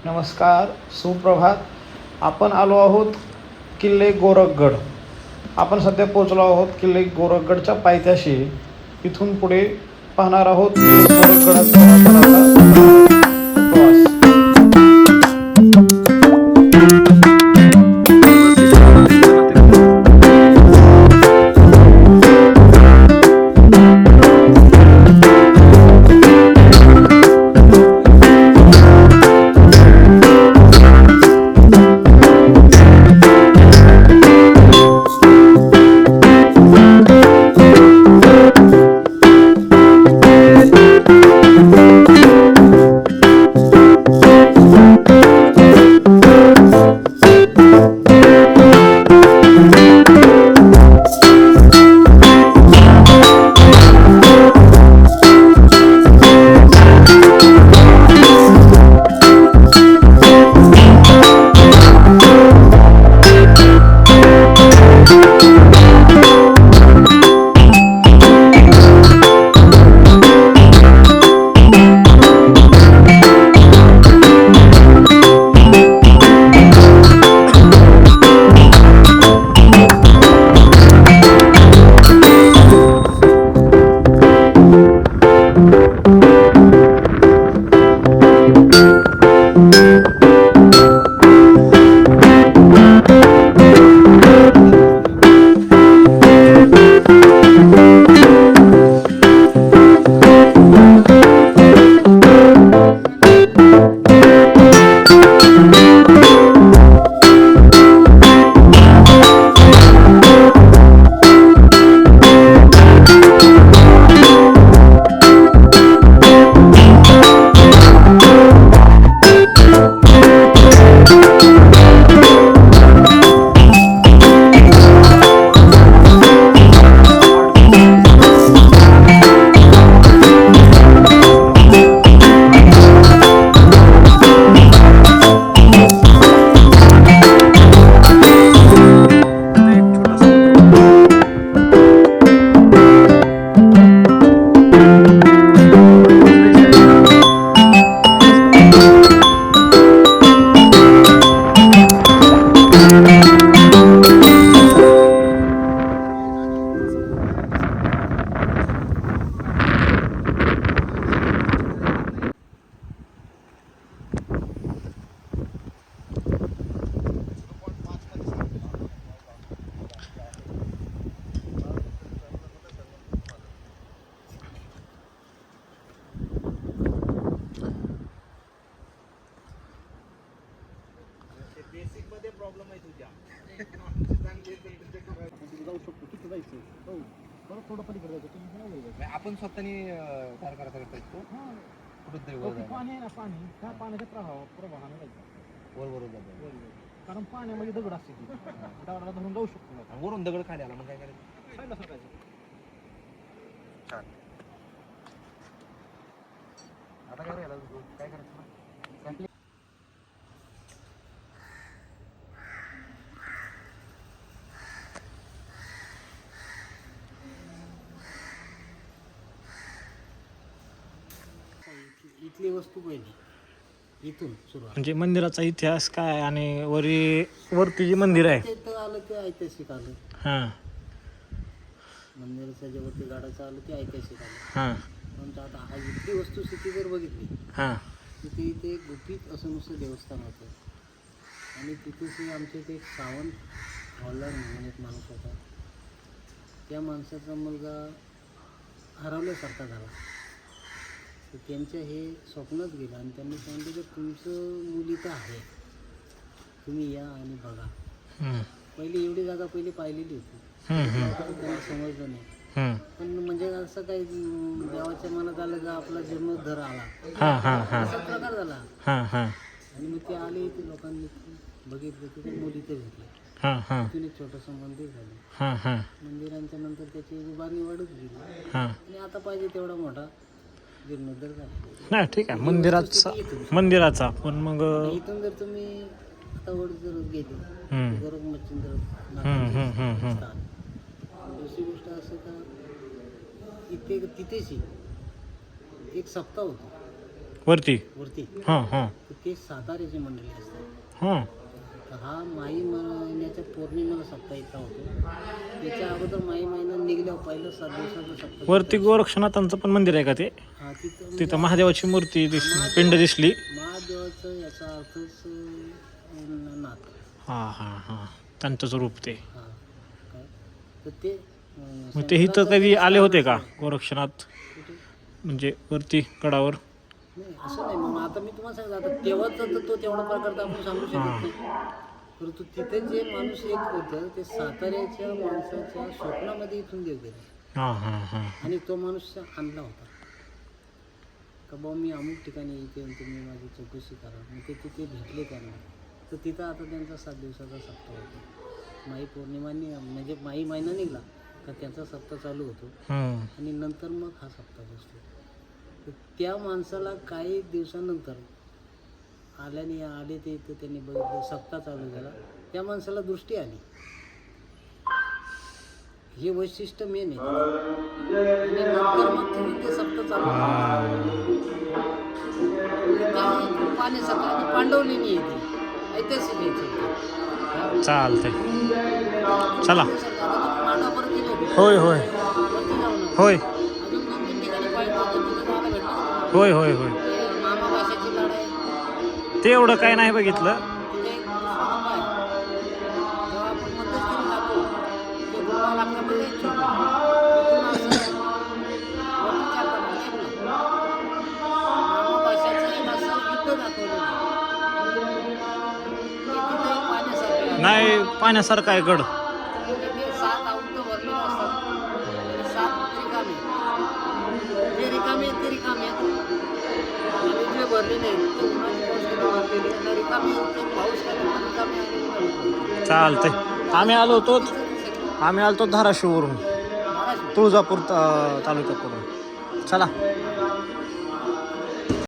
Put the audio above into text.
नमस्कार, सुप्रभात. आपण आलो आहोत किल्ले गोरखगड. आपण सध्या पोहोचलो आहोत किल्ले गोरखगडच्या पायथ्याशी. इथून पुढे पाहणार आहोत गोरखगडाचा प्रवास. आपण स्वतःनी तयार करायचा करतो कुठं पाणी आहे ना, पाणी त्या पाण्याच्या प्रवाहाने जायचं बरोबर जातो. कारण पाण्यामध्ये दगड असते ती दगडाला धरून जाऊ शकतो. वरून दगड खाली आला मग काय करायचं? साईडला सरकायचं. छान. आता काय राहिलं? काय करायचं? इथली वस्तू पहिली इथून सुरुवात. म्हणजे मंदिराचा इतिहास काय आणि वरती जे मंदिर आहे तिथं आलं ते ऐतिहासिक आलं. हां मंदिराच्या जे वरती गाडाचं आलं ते ऐतिहासिक आलं. हां पण आता हा इथली वस्तुस्थिती जर बघितली हां तिथे इथे गुपित असं नुसतं देवस्थान होतं आणि तिथेच आमच्या इथे एक सावंत हॉलदार म्हणून एक माणूस होता. त्या माणसाचा मुलगा हरवल्यासारखा झाला. तर त्यांच्या हे स्वप्नच गेलं आणि त्यांनी सांगितलं की तुमचं मुली तर आहे, तुम्ही या आणि बघा. पहिली एवढी जागा पहिली पाहिलेली होती, त्यांना समजलं नाही. पण म्हणजे असं काही देवाच्या मनात आलं का आपला जीर्णोद्धार आला असा प्रकार झाला. आणि मग ते आले ते लोकांनी बघितलं की ते मुली ते भेटले. तिथून एक छोटंसं मंदिर झालं. मंदिरांच्या नंतर त्याची उभारणी वाढत गेली आणि आता पाहिजे तेवढा मोठा जीर्णोद्धार झाला. नाही ठीक आहे. मंदिराचा पण मग इथून जर तुम्ही आता वर जर गेले गोरख मच्छिंद्र दुसरी गोष्ट असं का इथे तिथेच एक सप्ताह होतो वरती वरती. हां हां तर ते साताऱ्याची मंडळी असतात. हं. तर हा माई महिन्याच्या पौर्णिमेला सप्ताह इथला होतो. त्याच्या अगोदर माई महिना निघल्यावर पहिलं 7 दिवसाचं सप्ताह वरती गोरक्षनाथांचं पण मंदिर आहे का ते? हा तिथं तिथं महादेवाची मूर्ती दिसली, पिंड दिसली. महादेवाचं याचा अर्थच नाथ. हां हां हां, त्यांचंच रूप ते. हा काय तर ते मग ते इथं कधी आले होते का गोरक्षनाथ, कुठे? म्हणजे वरती गडावर? नाही असं नाही. मग आता मी तुम्हाला सांगितलं, आता तेव्हाच तर तो तेवढा प्रकार तर आपण सांगू शकत नाही. परंतु तिथे जे माणूस एक होतं ते साताऱ्याच्या माणसाच्या स्वप्नामध्ये इथून देव गेले हां हां हां. आणि तो माणूस आणला होता का बाबा मी अमुक ठिकाणी येते आणि तुम्ही माझी चौकशी करा. मग ते तिथे भेटले त्यांना. तर तिथं आता त्यांचा 7 दिवसाचा सप्ताह होतो. माई पौर्णिमानी म्हणजे माई महिना निघाला का त्यांचा सप्ताह चालू होतो हं. आणि नंतर मग हा सप्ताह बसतो. तर त्या माणसाला काही दिवसानंतर आले ते इथं त्यांनी बघितलं सप्ताह चालू झाला. त्या माणसाला दृष्टी आली. हे वैशिष्ट्य मेन आहे. आणि नंतर मग ते सप्ताह चालू पाण्यासारखं आणि पांडवलेणी येते ऐतिहासिक येते. चालतंय, चला. मांडापर्यंत गेलो होय होय वरती जाऊन आलो. होय अजून 2-3 ठिकाणी पाहिजे होतं तिथं जायला भेटलं का? होय होय होय. ते मामा भाषेची लढाई ते एवढं काय नाही बघितलं. तिथे एक स्वरूप आहे. जेव्हा आपण मध्यस्थीने जातो ते गुफा लागल्यामध्ये एक छोटं तिथून असं वरती चढताना टेकलं. मामा भाषेचं एक असं युद्ध दाखवलेलं आहे. ते तिथे पाहण्यासारखं आहे. नाही, पाण्यासारखा आहे गड. तिथे 7 औंध भरलेले असतात आणि 7 रिकामे. जे रिकामे आहेत ते रिकामे आहेत आणि जे भरलेले आहेत ते उन्हाळी पाऊस भरलेले आणि रिकामे ते पाऊस झाल्यामुळे रिकामे आणि उन्हाळी. चालतंय. आम्ही आलतो धाराशिववरून, तुळजापूर तालुक्याकडून. चला.